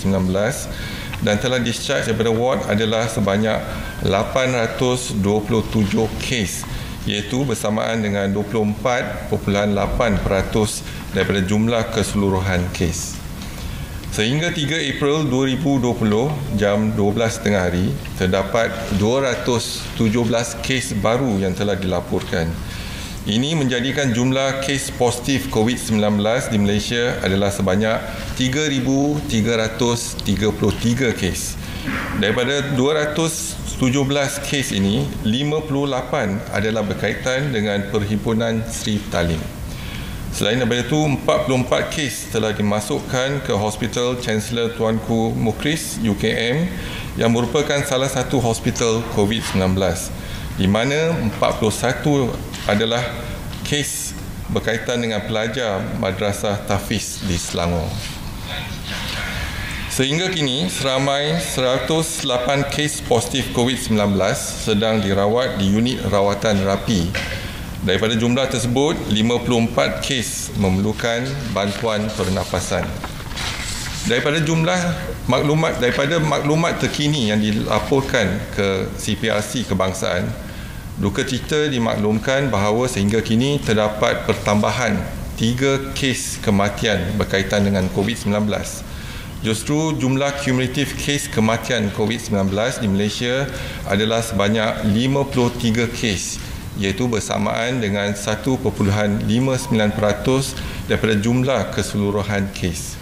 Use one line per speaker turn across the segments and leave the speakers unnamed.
COVID-19 dan telah discharge daripada ward adalah sebanyak 827 kes, iaitu bersamaan dengan 24.8% daripada jumlah keseluruhan kes. Sehingga 3 April 2020 jam 12.30 hari, terdapat 217 kes baru yang telah dilaporkan. Ini menjadikan jumlah kes positif COVID-19 di Malaysia adalah sebanyak 3,333 kes. Daripada 217 kes ini, 58 adalah berkaitan dengan Perhimpunan Sri Petaling. Selain daripada itu, 44 kes telah dimasukkan ke Hospital Chancellor Tuanku Mukhris UKM yang merupakan salah satu hospital COVID-19, di mana 41 adalah kes berkaitan dengan pelajar Madrasah Tahfiz di Selangor. Sehingga kini, seramai 108 kes positif COVID-19 sedang dirawat di unit rawatan rapi. Daripada jumlah tersebut, 54 kes memerlukan bantuan pernafasan. Daripada maklumat terkini yang dilaporkan ke CPRC Kebangsaan, duka cita dimaklumkan bahawa sehingga kini terdapat pertambahan 3 kes kematian berkaitan dengan COVID-19. Justru jumlah kumulatif kes kematian COVID-19 di Malaysia adalah sebanyak 53 kes, iaitu bersamaan dengan 1.59% daripada jumlah keseluruhan kes.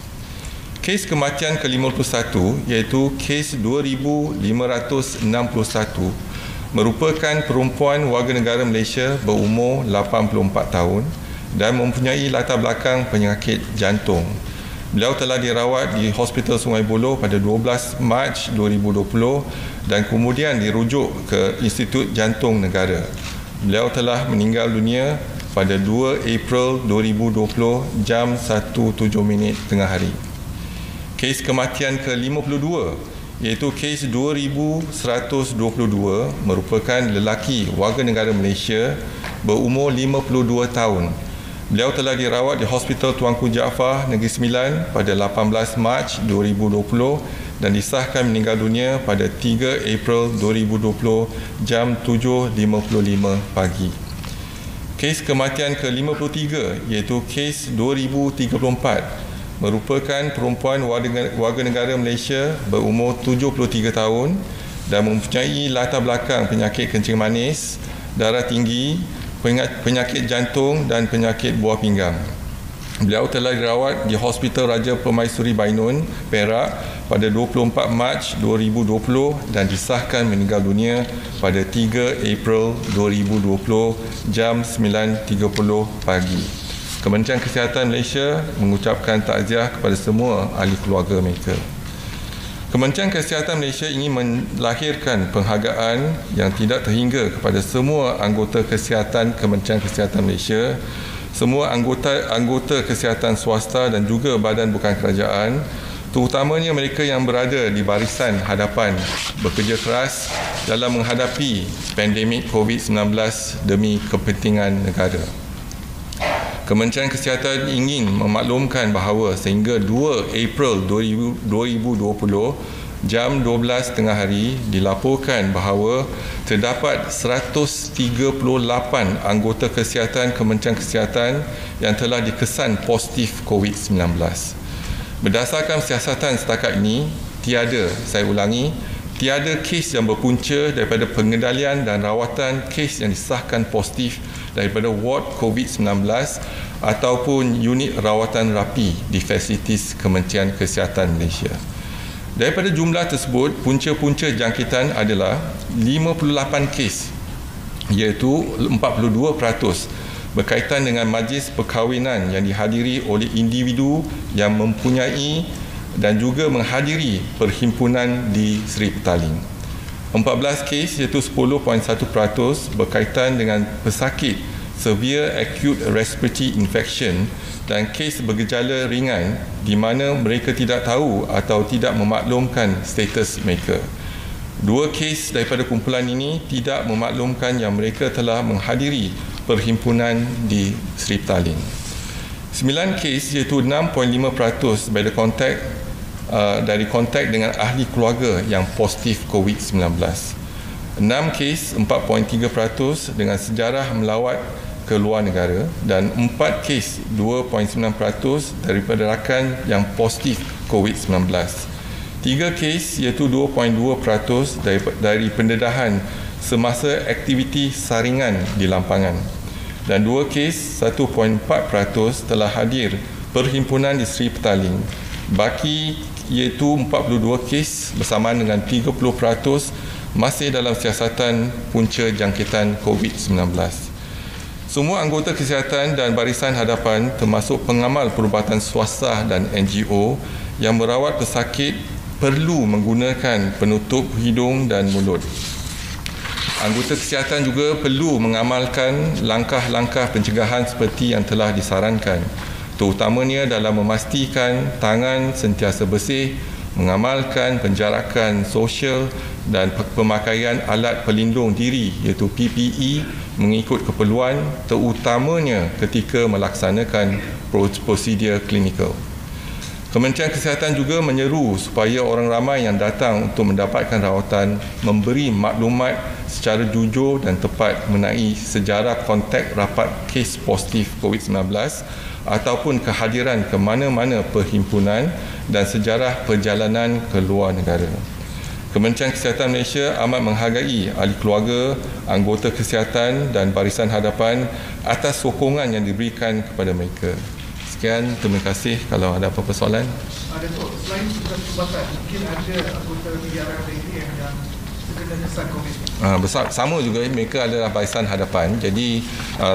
Kes kematian ke-51 iaitu kes 2,561 merupakan perempuan warga negara Malaysia berumur 84 tahun dan mempunyai latar belakang penyakit jantung. Beliau telah dirawat di Hospital Sungai Buloh pada 12 Mac 2020 dan kemudian dirujuk ke Institut Jantung Negara. Beliau telah meninggal dunia pada 2 April 2020 jam 1.07 tengah hari. Kes kematian ke-52 iaitu kes 2,122 merupakan lelaki warga negara Malaysia berumur 52 tahun. Beliau telah dirawat di Hospital Tuanku Jaafar Negeri Sembilan pada 18 Mac 2020 dan disahkan meninggal dunia pada 3 April 2020 jam 7.55 pagi. Kes kematian ke-53 iaitu kes 2034 merupakan perempuan warga negara Malaysia berumur 73 tahun dan mempunyai latar belakang penyakit kencing manis, darah tinggi, penyakit jantung dan penyakit buah pinggang. Beliau telah dirawat di Hospital Raja Permaisuri Bainun, Perak pada 24 Mac 2020 dan disahkan meninggal dunia pada 3 April 2020 jam 9.30 pagi. Kementerian Kesihatan Malaysia mengucapkan takziah kepada semua ahli keluarga mereka. Kementerian Kesihatan Malaysia ingin melahirkan penghargaan yang tidak terhingga kepada semua anggota kesihatan Kementerian Kesihatan Malaysia, semua anggota kesihatan swasta dan juga badan bukan kerajaan, terutamanya mereka yang berada di barisan hadapan bekerja keras dalam menghadapi pandemik COVID-19 demi kepentingan negara. Kementerian Kesihatan ingin memaklumkan bahawa sehingga 2 April 2020 jam 12 tengah hari dilaporkan bahawa terdapat 138 anggota kesihatan Kementerian Kesihatan yang telah dikesan positif COVID-19. Berdasarkan siasatan setakat ini, tiada kes yang berpunca daripada pengendalian dan rawatan kes yang disahkan positif daripada ward COVID-19 ataupun unit rawatan rapi di fasilitis Kementerian Kesihatan Malaysia. Daripada jumlah tersebut, punca-punca jangkitan adalah 58 kes, iaitu 42% berkaitan dengan majlis perkahwinan yang dihadiri oleh individu yang mempunyai dan juga menghadiri perhimpunan di Sri Petaling. 14 kes iaitu 10.1% berkaitan dengan pesakit severe acute respiratory infection dan kes bergejala ringan di mana mereka tidak tahu atau tidak memaklumkan status mereka. 2 kes daripada kumpulan ini tidak memaklumkan yang mereka telah menghadiri perhimpunan di Sri Petaling. 9 kes iaitu 6.5% by the contact dari kontak dengan ahli keluarga yang positif COVID-19. 6 kes 4.3% dengan sejarah melawat ke luar negara dan 4 kes 2.9% daripada rakan yang positif COVID-19. 3 kes iaitu 2.2% dari pendedahan semasa aktiviti saringan di lampangan dan 2 kes 1.4% telah hadir Perhimpunan Isteri Petaling. Baki iaitu 42 kes bersamaan dengan 30% masih dalam siasatan punca jangkitan COVID-19. Semua anggota kesihatan dan barisan hadapan termasuk pengamal perubatan swasta dan NGO yang merawat pesakit perlu menggunakan penutup hidung dan mulut. Anggota kesihatan juga perlu mengamalkan langkah-langkah pencegahan seperti yang telah disarankan, terutamanya dalam memastikan tangan sentiasa bersih, mengamalkan penjarakan sosial dan pemakaian alat pelindung diri iaitu PPE mengikut keperluan, terutamanya ketika melaksanakan prosedur klinikal. Kementerian Kesihatan juga menyeru supaya orang ramai yang datang untuk mendapatkan rawatan memberi maklumat secara jujur dan tepat mengenai sejarah kontak rapat kes positif COVID-19 ataupun kehadiran ke mana-mana perhimpunan dan sejarah perjalanan ke luar negara. Kementerian Kesihatan Malaysia amat menghargai ahli keluarga, anggota kesihatan dan barisan hadapan atas sokongan yang diberikan kepada mereka. Sekian, terima kasih. Kalau ada apa-apa soalan.
Datuk, selain perubatan, mungkin ada anggota negara lain yang terkena kesan COVID?
Sama juga, mereka adalah barisan hadapan. Jadi,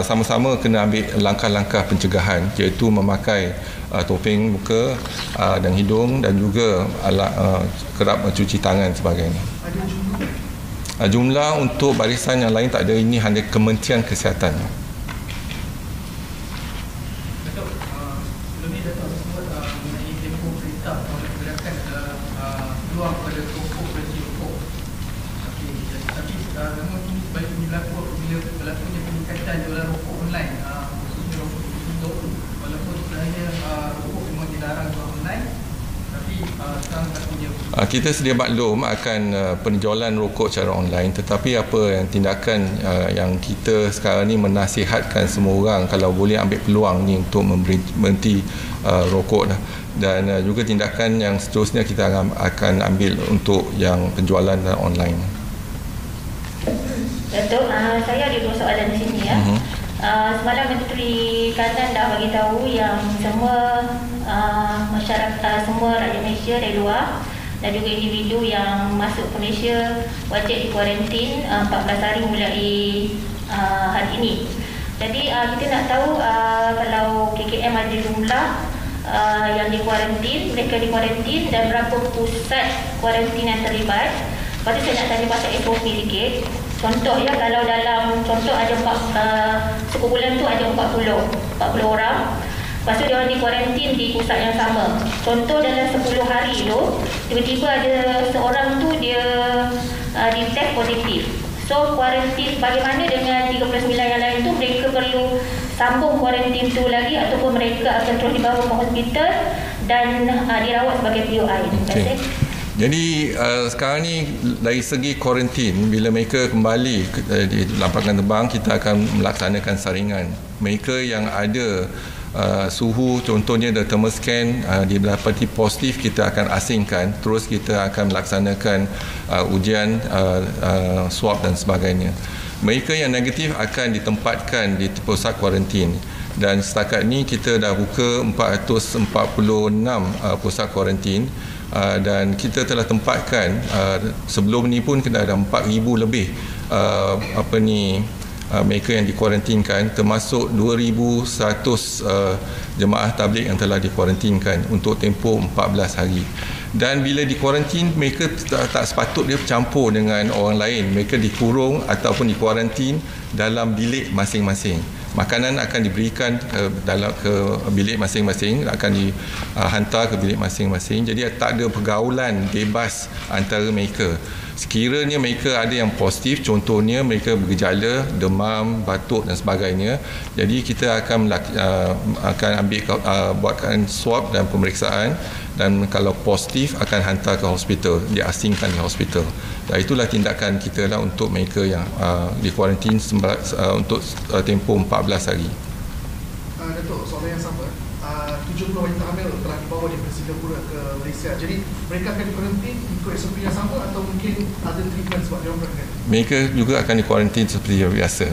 sama-sama kena ambil langkah-langkah pencegahan, iaitu memakai topeng muka dan hidung dan juga alat kerap mencuci tangan sebagainya.
Ada jumlah?
Jumlah untuk barisan yang lain tak ada, ini hanya Kementerian Kesihatan. Kita sedia maklum akan penjualan rokok secara online, tetapi apa yang tindakan yang kita sekarang ni menasihatkan semua orang kalau boleh ambil peluang ni untuk berhenti rokok dan juga tindakan yang seterusnya kita akan ambil untuk yang penjualan online.
Datuk, saya ada 2 soalan di sini ya. Semalam Menteri Kesihatan dah bagi tahu yang semua masyarakat, semua rakyat Malaysia dari luar dan juga individu yang masuk ke Malaysia wajib dikuarantin 14 hari mulai hari ini. Jadi kita nak tahu kalau KKM ada jumlah yang dikuarantin, mereka dikuarantin dan berapa pusat kuarantin yang terlibat. Lepas tu saya nak tanya pasal SOP sikit. Contoh ya, kalau dalam contoh ada sebulan tu ada 40 orang. Lepas tu dia orang dikuarantin di pusat yang sama. Contoh dalam 10 hari tu tiba-tiba ada seorang tu dia detect positif. So kuarantin bagaimana dengan 39 yang lain tu, mereka perlu sambung kuarantin tu lagi ataupun mereka akan terus dibawa ke hospital dan dirawat sebagai POI. Terima kasih.
Jadi sekarang ni dari segi kuarantin, bila mereka kembali di lampangan terbang, kita akan melaksanakan saringan. Mereka yang ada suhu, contohnya the thermal scan didapati positif, kita akan asingkan, terus kita akan melaksanakan ujian swab dan sebagainya. Mereka yang negatif akan ditempatkan di pusat kuarantin dan setakat ni kita dah buka 446 pusat kuarantin. Dan kita telah tempatkan sebelum ni pun kita ada 4,000 lebih mereka yang dikuarantinkan, termasuk 2,100 jemaah tabligh yang telah dikuarantinkan untuk tempoh 14 hari. Dan bila dikuarantin, mereka tak sepatut dia bercampur dengan orang lain. Mereka dikurung ataupun dikuarantin dalam bilik masing-masing. Makanan akan diberikan ke bilik masing-masing, akan dihantar ke bilik masing-masing. Jadi tak ada pergaulan bebas antara mereka. Sekiranya mereka ada yang positif, contohnya mereka bergejala demam, batuk dan sebagainya, jadi kita akan ambil buatkan swab dan pemeriksaan dan kalau positif akan hantar ke hospital, diasingkan di hospital. Dan itulah tindakan kita lah untuk mereka yang di kuarantin untuk tempoh 14 hari.
Datuk, soalan yang sama. 70 wanita hamil telah dibawa daripada Singapura ke Malaysia. Jadi mereka akan dikuarantin ikut SOP yang sama atau mungkin ada treatment sebab dia orang pregnant?
Mereka juga akan dikuarantin seperti biasa.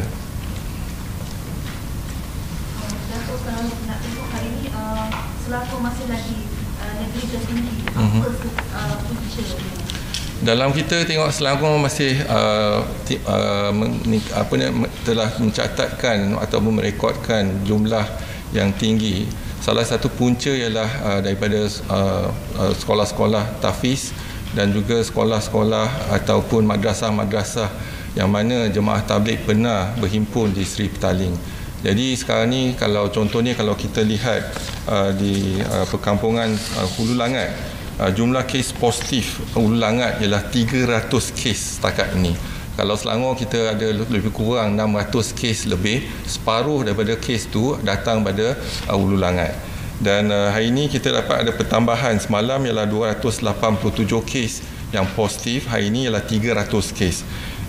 Datuk, kalau nak tengok hari ini selapor masih lagi negeri tertinggi, apa punca?
Dalam kita tengok Selangor masih telah mencatatkan ataupun merekodkan jumlah yang tinggi. Salah satu punca ialah daripada sekolah-sekolah tahfiz dan juga sekolah-sekolah ataupun madrasah-madrasah yang mana jemaah tabligh pernah berhimpun di Seri Petaling. Jadi sekarang ni kalau contohnya kalau kita lihat di perkampungan Hulu Langat, jumlah kes positif Hulu Langat ialah 300 kes setakat ini. Kalau Selangor kita ada lebih kurang 600 kes lebih, separuh daripada kes tu datang pada Hulu Langat. Dan hari ini kita dapat ada pertambahan, semalam ialah 287 kes yang positif, hari ini ialah 300 kes.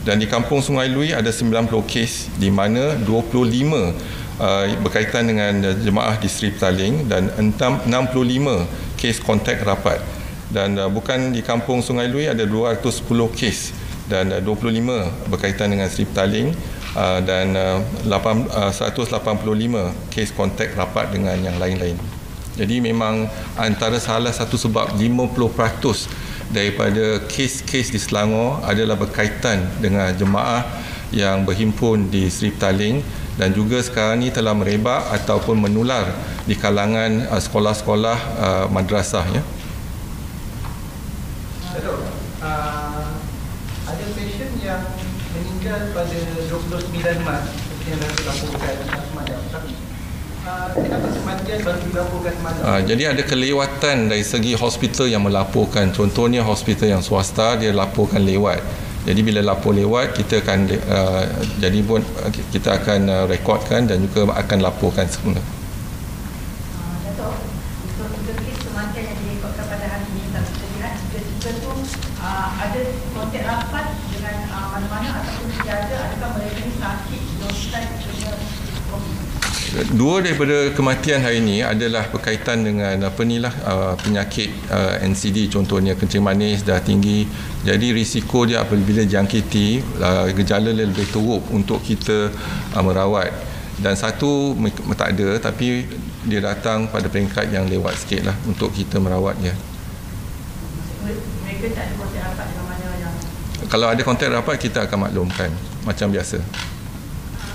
Dan di Kampung Sungai Lui ada 90 kes, di mana 25 berkaitan dengan jemaah di Seri Petaling dan 65 kes kontak rapat. Dan bukan di Kampung Sungai Lui ada 210 kes dan 25 berkaitan dengan Seri Petaling dan 185 kes kontak rapat dengan yang lain-lain. Jadi memang antara salah satu sebab 50% daripada kes-kes di Selangor adalah berkaitan dengan jemaah yang berhimpun di Seri Petaling dan juga sekarang ni telah merebak ataupun menular di kalangan sekolah-sekolah madrasah ya.
Ada pasien yang meninggal pada 29 Mac seperti yang dah dilaporkan semalam, tapi kenapa kematian baru dilaporkan semalam?
Jadi ada kelewatan dari segi hospital yang melaporkan. Contohnya hospital yang swasta dia laporkan lewat. Jadi bila lapor lewat kita akan jadi pun kita akan rekodkan dan juga akan laporkan semula.
Datuk, untuk kes kematian yang direkodkan pada hari ini, kita lihat jika tu ada kontak rapat dengan mana-mana ataupun tidak ada, adakah mereka ini sakit dosis dengan COVID?
Dua daripada kematian hari ini adalah berkaitan dengan penyakit NCD, contohnya kencing manis dah tinggi. Jadi risiko dia apabila jangkiti gejala lebih teruk untuk kita merawat. Dan satu tak ada, tapi dia datang pada peringkat yang lewat sikit lah untuk kita merawat dia.
Mereka tak ada kontak rapat dengan mana yang?
Kalau ada kontak rapat kita akan maklumkan macam biasa.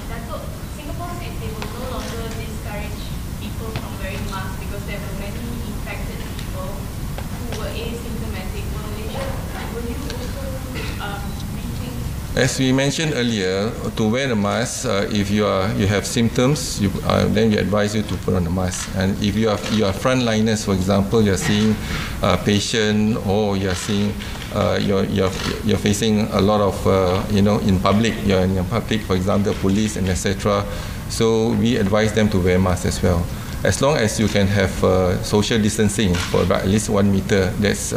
Datuk, Singapore said they will no longer discourage people from wearing masks because there were many infected people who were asymptomatic. Will you also rethink?
As we mentioned earlier, to wear a mask, if you have symptoms, then we advise you to put on a mask. And if you are frontliners, for example, you are seeing a patient or you are seeing you're facing a lot of in public, you're in public, for example, the police and etc. So we advise them to wear masks as well. As long as you can have social distancing for about at least 1 meter, that's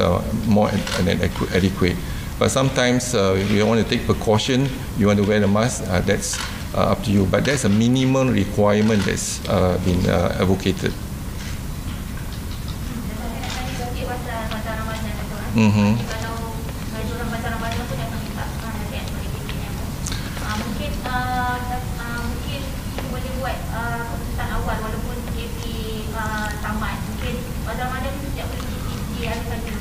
more than adequate. But sometimes you want to take precaution, you want to wear the mask, that's up to you. But that's a minimum requirement that's been advocated.
Boleh buat keputusan awal walaupun PKP tamat. Mungkin Ramadan sejak diadakan dulu.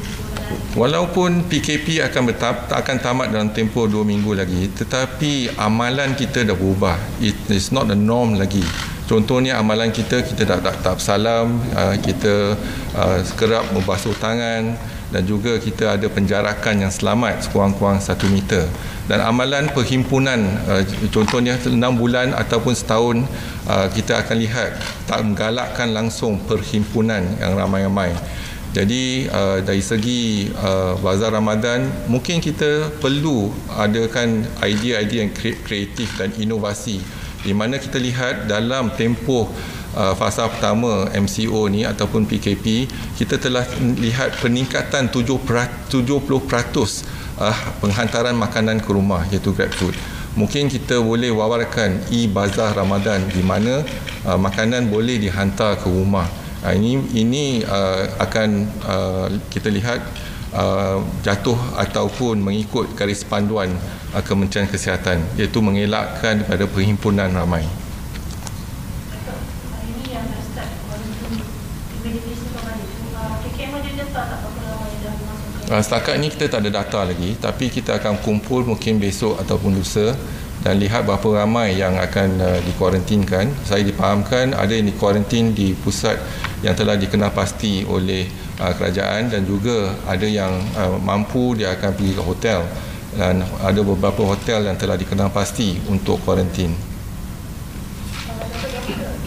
Walaupun PKP akan tamat dalam tempoh 2 minggu lagi, tetapi amalan kita dah berubah. It is not the norm lagi. Contohnya amalan kita tak salam, kita kerap membasuh tangan dan juga kita ada penjarakan yang selamat sekurang-kurang 1 meter. Dan amalan perhimpunan, contohnya 6 bulan ataupun setahun, kita akan lihat tak menggalakkan langsung perhimpunan yang ramai-ramai. Jadi dari segi bazar Ramadan, mungkin kita perlu adakan idea-idea yang kreatif dan inovasi, di mana kita lihat dalam tempoh fasa pertama MCO ni ataupun PKP, kita telah lihat peningkatan 70% penghantaran makanan ke rumah, iaitu GrabFood. Mungkin kita boleh wawarkan e-bazar Ramadan di mana makanan boleh dihantar ke rumah. Ini akan kita lihat jatuh ataupun mengikut garis panduan Kementerian Kesihatan, iaitu mengelakkan daripada perhimpunan ramai. Setakat ini kita tak ada data lagi, tapi kita akan kumpul mungkin besok ataupun lusa dan lihat berapa ramai yang akan dikuarantinkan. Saya dipahamkan ada yang dikuarantin di pusat yang telah dikenal pasti oleh kerajaan, dan juga ada yang mampu dia akan pergi ke hotel, dan ada beberapa hotel yang telah dikenal pasti untuk kuarantin.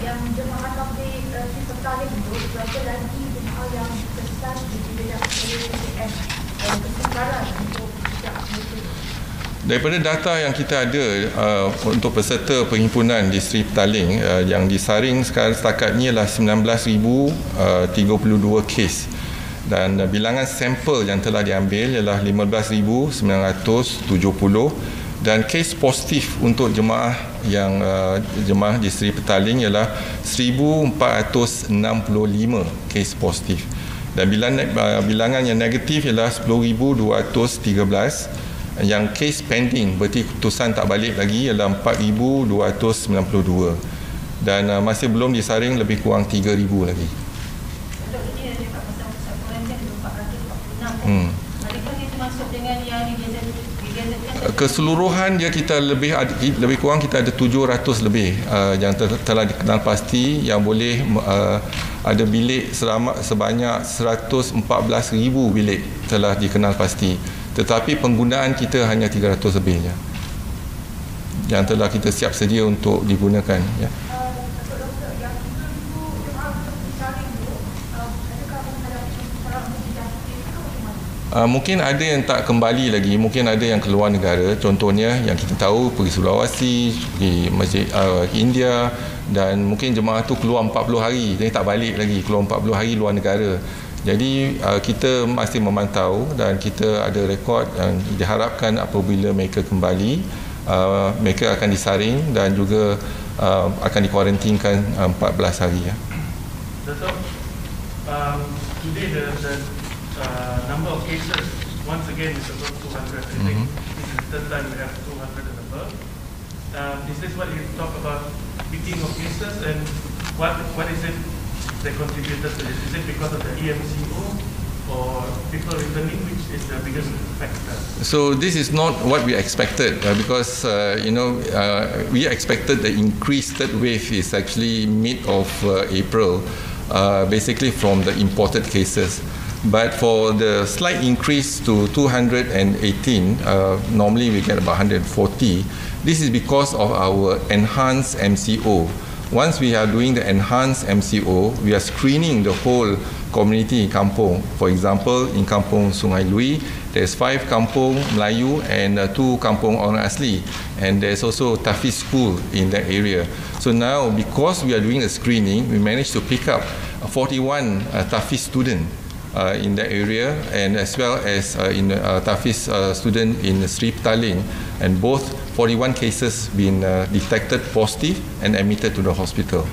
Yang jemaah tabligh di Terkini itu berapa lagi jemaah yang kesan di bidang PKS dan kesedaran untuk tidak betul.
Daripada data yang kita ada untuk peserta perhimpunan di Sri Petaling yang disaring sekarang setakat ni ialah 19,032 kes, dan bilangan sampel yang telah diambil ialah 15,970, dan kes positif untuk jemaah yang jemaah di Sri Petaling ialah 1,465 kes positif, dan bilangan yang negatif ialah 10,213. Yang kes pending, berarti keputusan tak balik lagi, ialah 4,292, dan masih belum disaring lebih kurang 3,000 lagi. Keseluruhan dia kita lebih kurang kita ada 700 lebih yang telah dikenal pasti yang boleh ada bilik sebanyak 114,000 bilik telah dikenal pasti. Tetapi penggunaan kita hanya 300 lebih je yang telah kita siap sedia untuk digunakan, ya. Mungkin ada yang tak kembali lagi, mungkin ada yang keluar negara. Contohnya yang kita tahu pergi Sulawesi, pergi Masjid India, dan mungkin jemaah tu keluar 40 hari, jadi tak balik lagi, keluar 40 hari luar negara. Jadi kita masih memantau dan kita ada rekod, dan diharapkan apabila mereka kembali, mereka akan disaring dan juga akan dikuarantinkan 14 hari, ya.
Datuk, today the number of cases once again is above 200. I think this is the third time we have 200 and above. Is this what you talk about, peaking of cases, and what is it that contributed to this? Is it because of the EMCO or people returning, which is the biggest factor?
So this is not what we expected, because we expected the increased third wave is actually mid of April, basically from the imported cases. But for the slight increase to 218, normally we get about 140. This is because of our enhanced MCO. Once we are doing the enhanced MCO, we are screening the whole community in kampung. For example, in kampung Sungai Lui, there's 5 kampung Melayu and 2 kampung orang asli, and there's also Tafiz school in that area. So now, because we are doing the screening, we managed to pick up 41 Tafiz student in that area, and as well as in Tafiz student in Sri Petaling, and both 41 cases been detected positive and admitted to the hospital.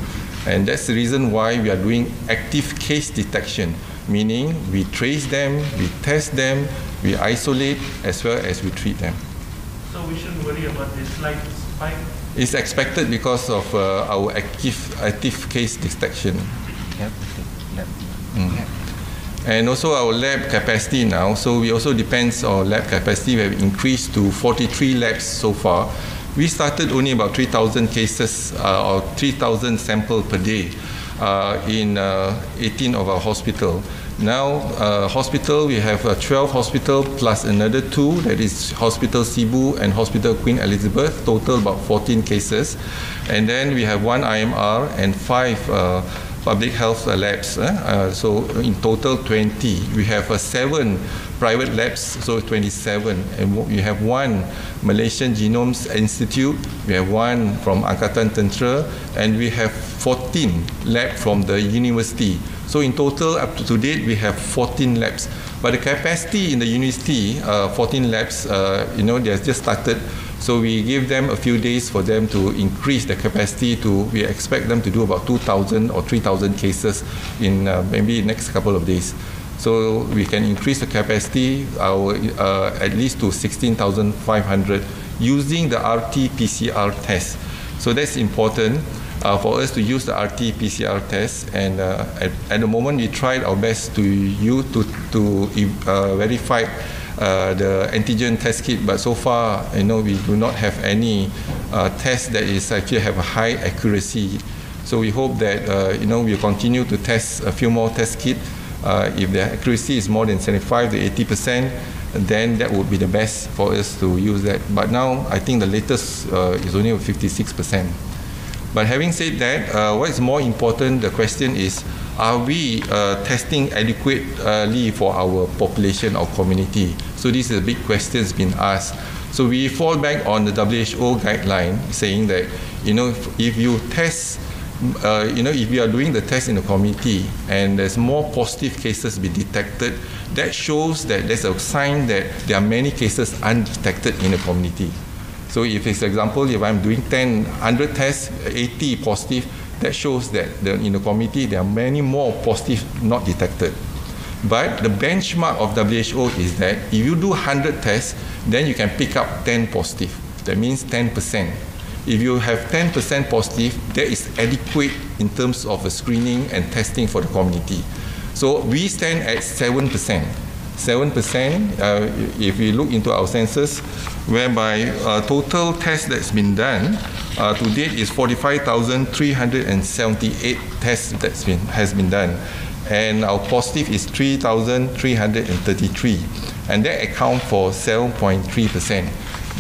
And that's the reason why we are doing active case detection, meaning we trace them, we test them, we isolate, as well as we treat them.
So we shouldn't worry about this slight spike?
It's expected because of our active case detection.
Yep.
And also our lab capacity now, so we also depends on lab capacity. We have increased to 43 labs so far. We started only about 3,000 cases or 3,000 samples per day in 18 of our hospital. Now hospital, we have 12 hospital plus another 2, that is Hospital Sibu and Hospital Queen Elizabeth, total about 14 cases. And then we have 1 IMR and 5 public health labs. So in total 20. We have 7 private labs, so 27. And we have 1 Malaysian Genomes Institute, we have 1 from Angkatan Tentera, and we have 14 labs from the university. So in total, up to date, we have 14 labs. But the capacity in the university, 14 labs, they have just started. So we give them a few days for them to increase the capacity to, we expect them to do about 2,000 or 3,000 cases in maybe next couple of days. So we can increase the capacity at least to 16,500 using the RT-PCR test. So that's important for us to use the RT-PCR test. And at the moment, we tried our best to verify the antigen test kit, but so far, we do not have any test that is actually have a high accuracy. So we hope that we'll continue to test a few more test kits. If the accuracy is more than 75 to 80%, then that would be the best for us to use that. But now, I think the latest is only 56%. But having said that, what is more important, the question is, are we testing adequately for our population or community? So this is a big question being asked. So we fall back on the WHO guideline saying that, if you test, if you are doing the test in the community and there's more positive cases be detected, that shows that there's a sign that there are many cases undetected in the community. So if, for example, if I'm doing 100 tests, 80 positive, that shows that in the community there are many more positive not detected. But the benchmark of WHO is that if you do 100 tests, then you can pick up 10 positive. That means 10%. If you have 10% positive, that is adequate in terms of screening and testing for the community. So we stand at 7%. 7%, if we look into our census, whereby total tests that's been done to date is 45,378 tests has been done. And our positive is 3,333. And that accounts for 7.3%.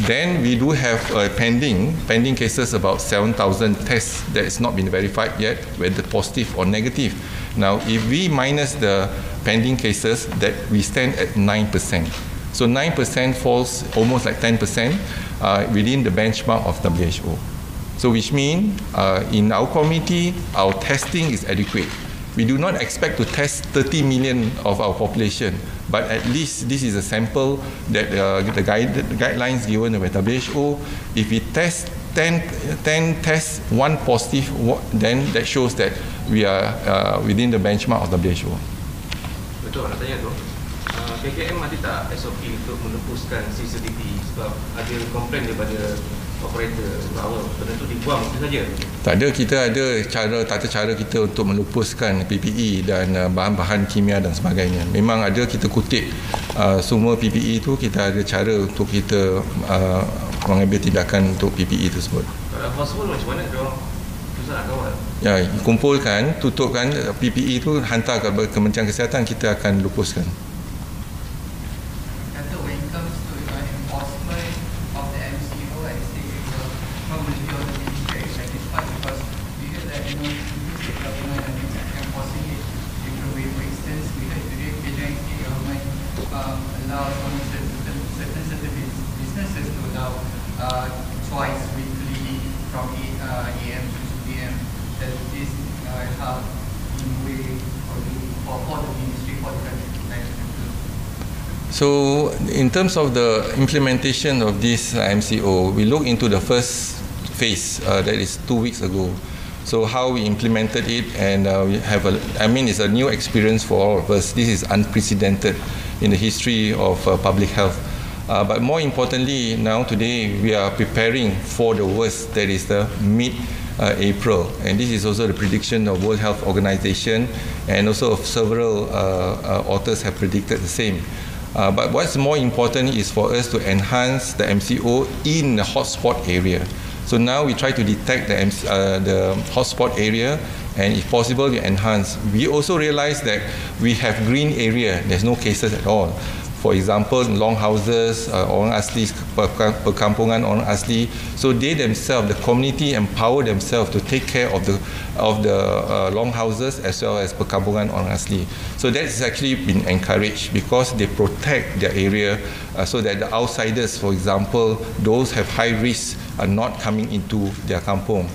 Then we do have pending cases, about 7,000 tests that has not been verified yet, whether positive or negative. Now, if we minus the pending cases, that we stand at 9%. So 9% falls almost like 10% within the benchmark of WHO. So which means in our community, our testing is adequate. We do not expect to test 30 million of our population, but at least this is a sample that the guidelines given by WHO. If we test 10 tests, 1 positive, then that shows that we are within the benchmark of WHO.
Betul, nak tanya tu. PKM ada tak SOP untuk menepuskan CCTV sebab ada komplain daripada operator bahawa benda tu dibuang itu saja?
Tak ada, kita ada tata cara kita untuk melupuskan PPE dan bahan-bahan kimia dan sebagainya. Memang ada kita kutip semua PPE itu, kita ada cara untuk kita mengambil tindakan untuk PPE tersebut.
Kalau hospital macam mana dia susah nak kawal?
Ya, kumpulkan, tutupkan PPE itu, hantar ke Kementerian Kesihatan, kita akan lupuskan. So in terms of the implementation of this MCO, we look into the first phase that is 2 weeks ago. So how we implemented it, and we have it's a new experience for all of us. This is unprecedented in the history of public health. But more importantly, now today we are preparing for the worst, that is the mid-April. And this is also the prediction of World Health Organization, and also of several authors have predicted the same. But what's more important is for us to enhance the MCO in the hotspot area. So now we try to detect the hotspot area, and if possible, we enhance. We also realize that we have green area. There's no cases at all. For example, longhouses, orang asli, perkampungan orang asli. So they themselves, the community empower themselves to take care of the longhouses as well as perkampungan orang asli. So that's actually been encouraged because they protect their area so that the outsiders, for example, those have high risk are not coming into their kampung.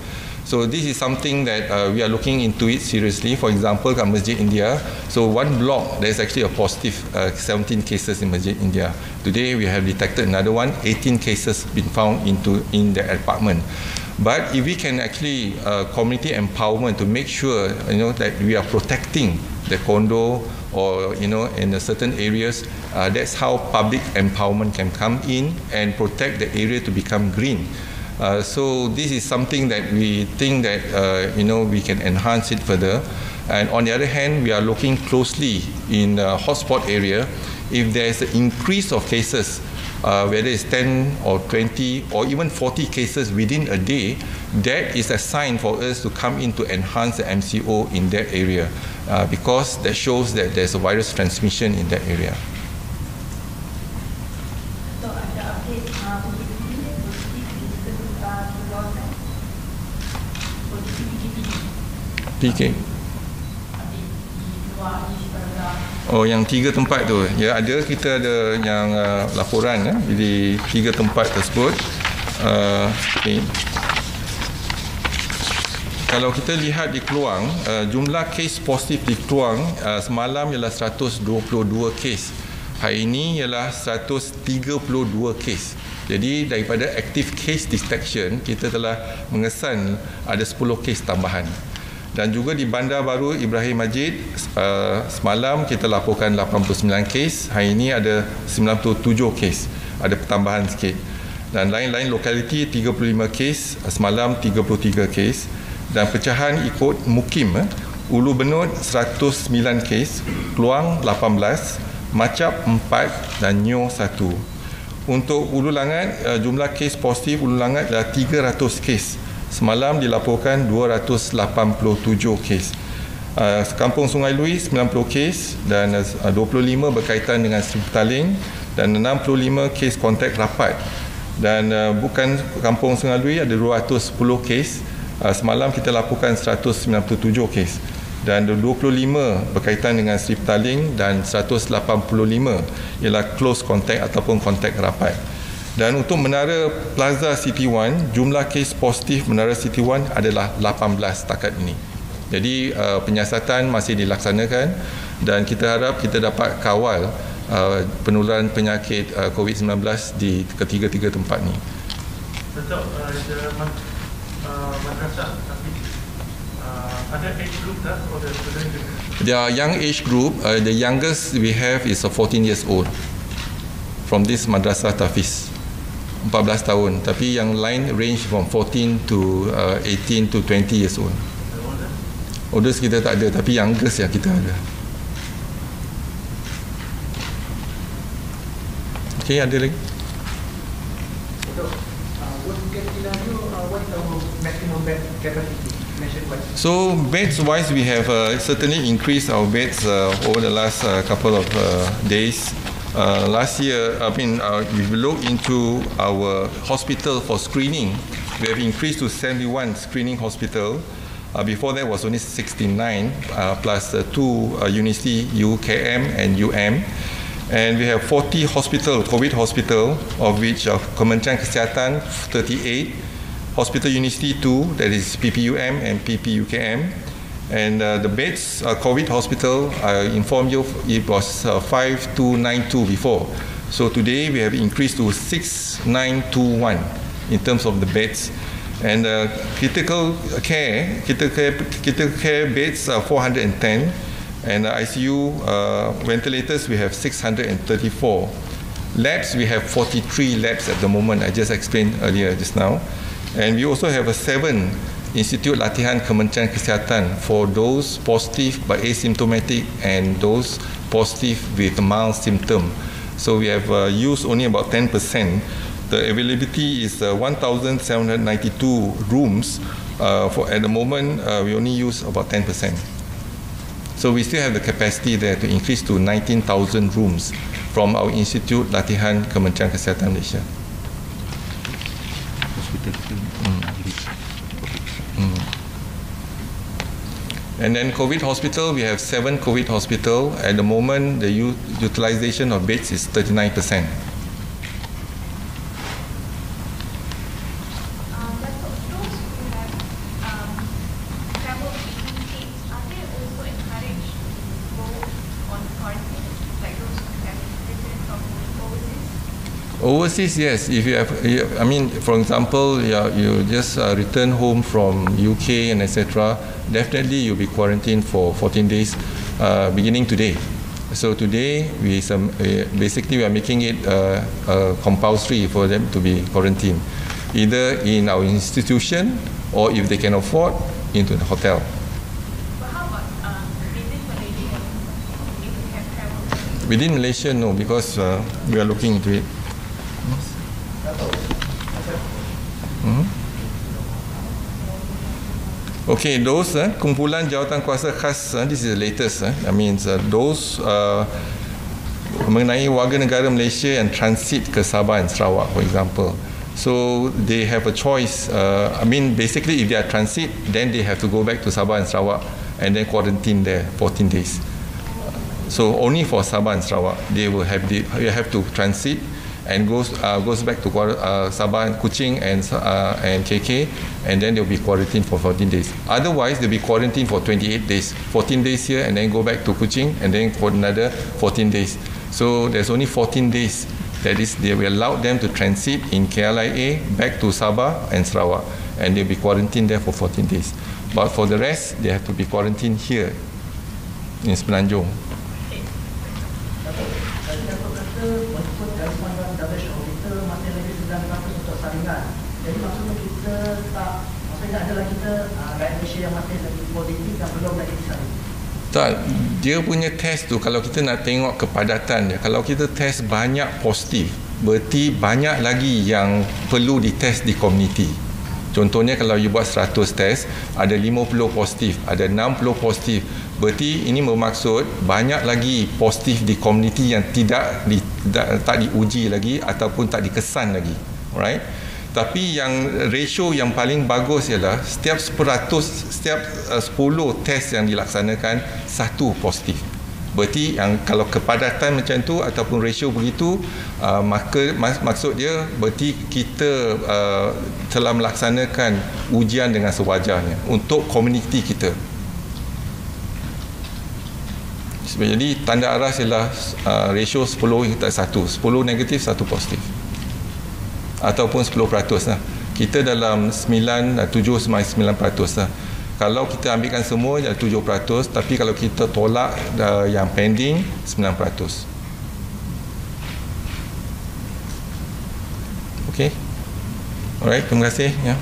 So this is something that we are looking into it seriously. For example, kat Masjid India, so one block there is actually a positive 17 cases in Masjid India. Today we have detected another one, 18 cases been found in the apartment. But if we can actually community empowerment to make sure that we are protecting the condo or in certain areas, that's how public empowerment can come in and protect the area to become green. So this is something that we think that we can enhance it further. And on the other hand, we are looking closely in the hotspot area. If there is an increase of cases, whether it's 10 or 20 or even 40 cases within a day, that is a sign for us to come in to enhance the MCO in that area because that shows that there's a virus transmission in that area. PK. Oh, yang 3 tempat tu. Ya, kita ada yang laporan di 3 tempat tersebut. Okay. Kalau kita lihat di Keluang, jumlah kes positif di Keluang semalam ialah 122 kes. Hari ini ialah 132 kes. Jadi daripada active case detection, kita telah mengesan ada 10 kes tambahan. Dan juga di Bandar Baru Ibrahim Majid, semalam kita laporkan 89 kes, hari ini ada 97 kes, ada pertambahan sikit. Dan lain-lain lokaliti 35 kes, semalam 33 kes. Dan pecahan ikut mukim, Ulu Benut 109 kes, Keluang 18, Macap 4 dan Nyoh 1. Untuk Ulu Langat, jumlah kes positif Ulu Langat adalah 300 kes. Semalam dilaporkan 287 kes. Kampung Sungai Lui 90 kes dan 25 berkaitan dengan Seri Petaling dan 65 kes kontak rapat. Dan bukan Kampung Sungai Lui ada 210 kes. Semalam kita laporkan 197 kes. Dan 25 berkaitan dengan Seri Petaling dan 185 ialah close contact ataupun kontak rapat. Dan untuk Menara Plaza City One, jumlah kes positif Menara City One adalah 18 setakat ini. Jadi penyiasatan masih dilaksanakan dan kita harap kita dapat kawal penularan penyakit COVID-19 di ketiga-tiga tempat ini.
Datuk, madrasah tapi ada age group tak? Or the
young age group, the youngest we have is 14 years old from this madrasah Tafiz. 14 tahun, tapi yang lain range from 14 to 18 to 20 years old. Oldest kita tak ada, tapi youngest yang kita ada. Okay, ada lagi? So beds wise, we have certainly increased our beds over the last couple of days. Last year, we looked into our hospital for screening. We have increased to 71 screening hospital. Before that was only 69 plus 2 university UKM and UM. And we have 40 hospital, COVID hospital, of which Kementerian Kesihatan 38, Hospital University 2, that is PPUM and PPUKM. And the beds, COVID hospital, I informed you it was 5292 before. So today we have increased to 6921 in terms of the beds. And critical care beds are 410. And ICU ventilators we have 634. Labs we have 43 labs at the moment. I just explained earlier just now. And we also have a 7 Institute Latihan Kementerian Kesihatan for those positive but asymptomatic and those positive with mild symptom. So we have used only about 10%. The availability is 1,792 rooms. At the moment, we only use about 10%. So we still have the capacity there to increase to 19,000 rooms from our institute latihan Kementerian Kesihatan Malaysia. And then COVID hospital, we have 7 COVID hospital. At the moment, the utilization of beds is 39%. Overseas, yes. If you have, I mean, for example, you just return home from UK and etc., definitely you'll be quarantined for 14 days, beginning today. So today, basically we are making it compulsory for them to be quarantined, either in our institution or if they can afford, into the hotel.
But how about within Malaysia? If we have travel?
Within Malaysia, no, because we are looking into it. Okay, those kumpulan jawatan kuasa khas, this is the latest. I mean, those mengenai warga negara Malaysia yang transit ke Sabah and Sarawak, for example. So they have a choice. I mean, basically, if they are transit, then they have to go back to Sabah and Sarawak and then quarantine there 14 days. So only for Sabah and Sarawak, they have to transit and goes back to Sabah and Kuching and KK, and then they'll be quarantined for 14 days. Otherwise, they'll be quarantined for 28 days. 14 days here and then go back to Kuching and then for another 14 days. So there's only 14 days. That is, they will allow them to transit in KLIA back to Sabah and Sarawak, and they'll be quarantined there for 14 days. But for the rest, they have to be quarantined here in Semenanjung.
Jadi maksudnya kita tak, maksudnya adalah kita rakyat Malaysia yang masih lagi positif dan belum lagi disalin.
Tak, dia punya test tu kalau kita nak tengok kepadatan dia, kalau kita test banyak positif, berarti banyak lagi yang perlu ditest di komuniti. Contohnya kalau you buat 100 test, ada 50 positif, ada 60 positif, berarti ini bermaksud banyak lagi positif di komuniti yang tak diuji lagi ataupun tak dikesan lagi. Alright? Tapi yang ratio yang paling bagus ialah setiap 10 test yang dilaksanakan, 1 positif. Berarti yang kalau kepadatan macam tu ataupun ratio begitu, maka maksud dia berarti kita telah melaksanakan ujian dengan sewajarnya untuk komuniti kita. Jadi tanda aras ialah ratio 10 tak 1, 10 negatif 1 positif. Ataupun 10% lah. Kita dalam 7-9% lah. Kalau kita ambilkan semua, jadi 7%. Tapi kalau kita tolak yang pending, 9%. Okay. Alright, terima kasih. Ya.